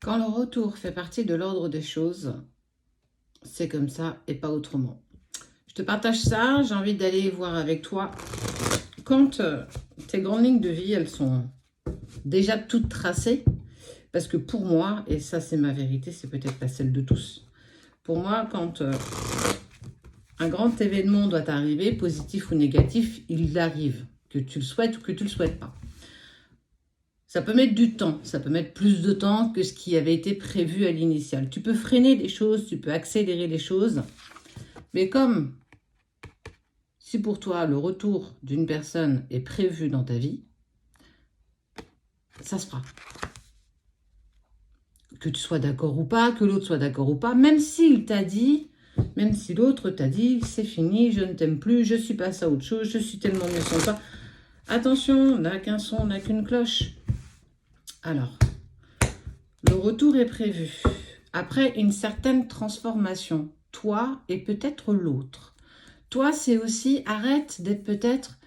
Quand le retour fait partie de l'ordre des choses, c'est comme ça et pas autrement. Je te partage ça, j'ai envie d'aller voir avec toi. Quand tes grandes lignes de vie, elles sont déjà toutes tracées, parce que pour moi, et ça c'est ma vérité, c'est peut-être pas celle de tous, pour moi, quand un grand événement doit arriver, positif ou négatif, il arrive, que tu le souhaites ou que tu le souhaites pas. Ça peut mettre du temps, ça peut mettre plus de temps que ce qui avait été prévu à l'initial. Tu peux freiner les choses, tu peux accélérer les choses, mais comme si pour toi le retour d'une personne est prévu dans ta vie, ça se fera. Que tu sois d'accord ou pas, que l'autre soit d'accord ou pas, même s'il t'a dit, même si l'autre t'a dit, c'est fini, je ne t'aime plus, je suis passé à autre chose, je suis tellement mieux sans toi. Attention, on n'a qu'un son, on n'a qu'une cloche. Alors, le retour est prévu. Après une certaine transformation, toi et peut-être l'autre. Toi, c'est aussi, arrête d'être peut-être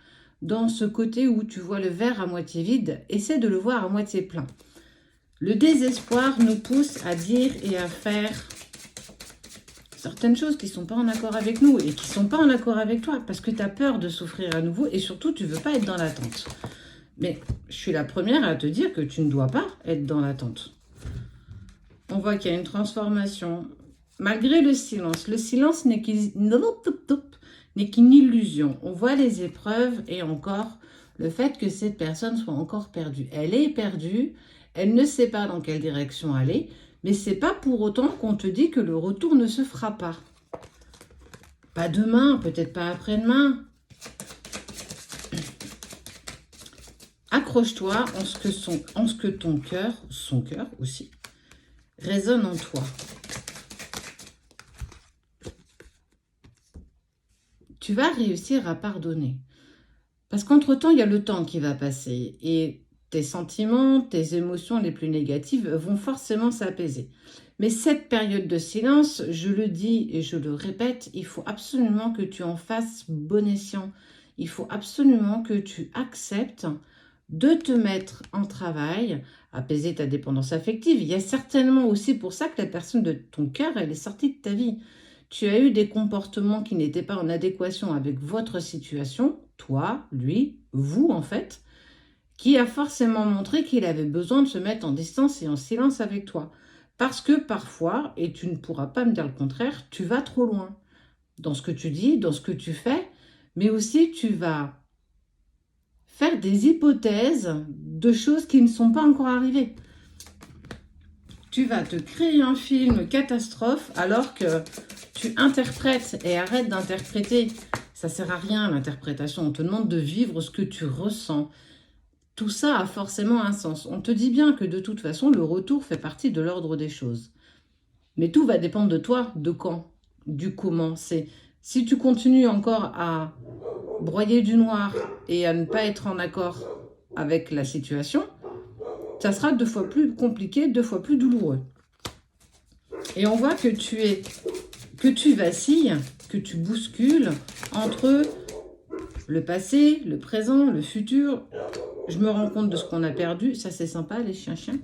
dans ce côté où tu vois le verre à moitié vide, essaie de le voir à moitié plein. Le désespoir nous pousse à dire et à faire certaines choses qui ne sont pas en accord avec nous et qui ne sont pas en accord avec toi parce que tu as peur de souffrir à nouveau et surtout, tu ne veux pas être dans l'attente. Mais je suis la première à te dire que tu ne dois pas être dans l'attente. On voit qu'il y a une transformation. Malgré le silence n'est qu'une illusion. On voit les épreuves et encore le fait que cette personne soit encore perdue. Elle est perdue, elle ne sait pas dans quelle direction aller, mais c'est pas pour autant qu'on te dit que le retour ne se fera pas. Pas demain, peut-être pas après-demain. Accroche-toi en ce que ton cœur, son cœur aussi, résonne en toi. Tu vas réussir à pardonner. Parce qu'entre-temps, il y a le temps qui va passer et tes sentiments, tes émotions les plus négatives vont forcément s'apaiser. Mais cette période de silence, je le dis et je le répète, il faut absolument que tu en fasses bon escient. Il faut absolument que tu acceptes de te mettre en travail, apaiser ta dépendance affective. Il y a certainement aussi pour ça que la personne de ton cœur, elle est sortie de ta vie. Tu as eu des comportements qui n'étaient pas en adéquation avec votre situation, toi, lui, vous en fait, qui a forcément montré qu'il avait besoin de se mettre en distance et en silence avec toi. Parce que parfois, et tu ne pourras pas me dire le contraire, tu vas trop loin dans ce que tu dis, dans ce que tu fais, mais aussi tu vas faire des hypothèses de choses qui ne sont pas encore arrivées. Tu vas te créer un film catastrophe alors que tu interprètes et arrête d'interpréter. Ça sert à rien l'interprétation. On te demande de vivre ce que tu ressens. Tout ça a forcément un sens. On te dit bien que de toute façon, le retour fait partie de l'ordre des choses. Mais tout va dépendre de toi, de quand, du comment. C'est si tu continues encore à broyer du noir et à ne pas être en accord avec la situation, ça sera 2 fois plus compliqué, 2 fois plus douloureux. Et on voit que tu vacilles, que tu bouscules entre le passé, le présent, le futur. Je me rends compte de ce qu'on a perdu. Ça, c'est sympa, les chiens-chiens.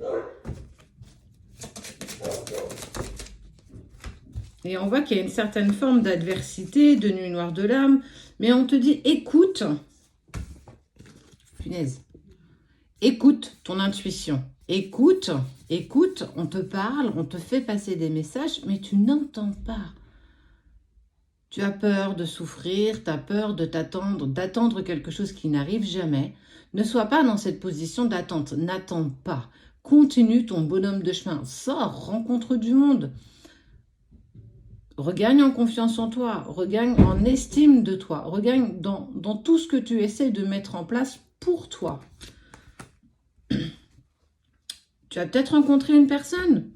Et on voit qu'il y a une certaine forme d'adversité, de nuit noire de l'âme. Mais on te dit, écoute, punaise, écoute ton intuition. Écoute, on te parle, on te fait passer des messages, mais tu n'entends pas. Tu as peur de souffrir, tu as peur de d'attendre quelque chose qui n'arrive jamais. Ne sois pas dans cette position d'attente. N'attends pas. Continue ton bonhomme de chemin. Sors, rencontre du monde. Regagne en confiance en toi. Regagne en estime de toi. Regagne dans tout ce que tu essaies de mettre en place pour toi. Tu as peut-être rencontré une personne.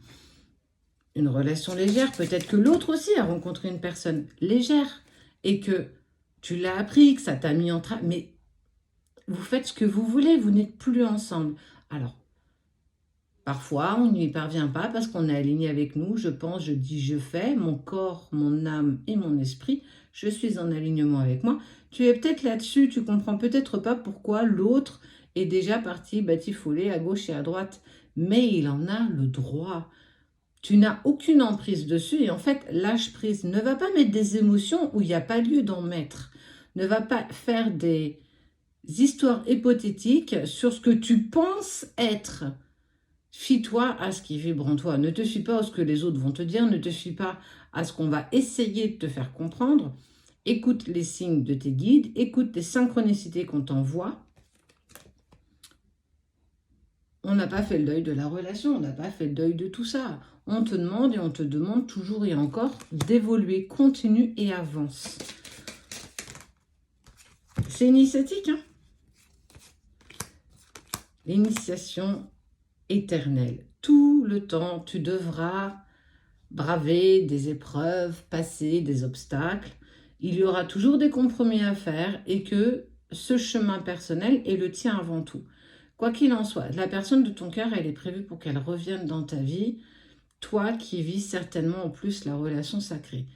Une relation légère, peut-être que l'autre aussi a rencontré une personne légère et que tu l'as appris, que ça t'a mis en travail. Mais vous faites ce que vous voulez, vous n'êtes plus ensemble. Alors, parfois, on n'y parvient pas parce qu'on est aligné avec nous. Je pense, je dis, je fais. Mon corps, mon âme et mon esprit, je suis en alignement avec moi. Tu es peut-être là-dessus, tu comprends peut-être pas pourquoi l'autre est déjà parti batifoler à gauche et à droite. mais il en a le droit. Tu n'as aucune emprise dessus et en fait, lâche prise. Ne va pas mettre des émotions où il n'y a pas lieu d'en mettre. Ne va pas faire des histoires hypothétiques sur ce que tu penses être. Fie-toi à ce qui vibre en toi. Ne te fie pas à ce que les autres vont te dire. Ne te fie pas à ce qu'on va essayer de te faire comprendre. Écoute les signes de tes guides. Écoute les synchronicités qu'on t'envoie. On n'a pas fait le deuil de la relation. On n'a pas fait le deuil de tout ça. On te demande et on te demande toujours et encore d'évoluer. Continue et avance. C'est initiatique, hein? L'initiation éternelle. Tout le temps, tu devras braver des épreuves, passer des obstacles. Il y aura toujours des compromis à faire et que ce chemin personnel est le tien avant tout. Quoi qu'il en soit, la personne de ton cœur, elle est prévue pour qu'elle revienne dans ta vie. Toi qui vis certainement en plus la relation sacrée.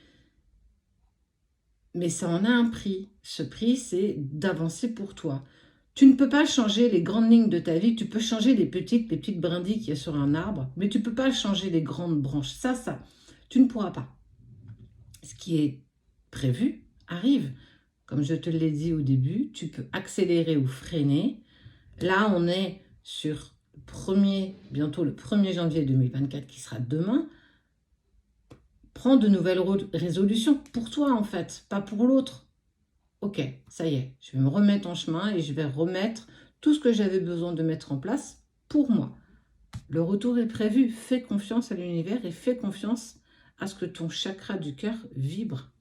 Mais ça en a un prix. Ce prix, c'est d'avancer pour toi. Tu ne peux pas changer les grandes lignes de ta vie. Tu peux changer les petites brindilles qu'il y a sur un arbre, mais tu ne peux pas changer les grandes branches. Ça, tu ne pourras pas. Ce qui est prévu arrive. Comme je te l'ai dit au début, tu peux accélérer ou freiner. Là, on est sur bientôt le 1er janvier 2024 qui sera demain. Prends de nouvelles résolutions pour toi en fait, pas pour l'autre. Ok, ça y est, je vais me remettre en chemin et je vais remettre tout ce que j'avais besoin de mettre en place pour moi. Le retour est prévu. Fais confiance à l'univers et fais confiance à ce que ton chakra du cœur vibre.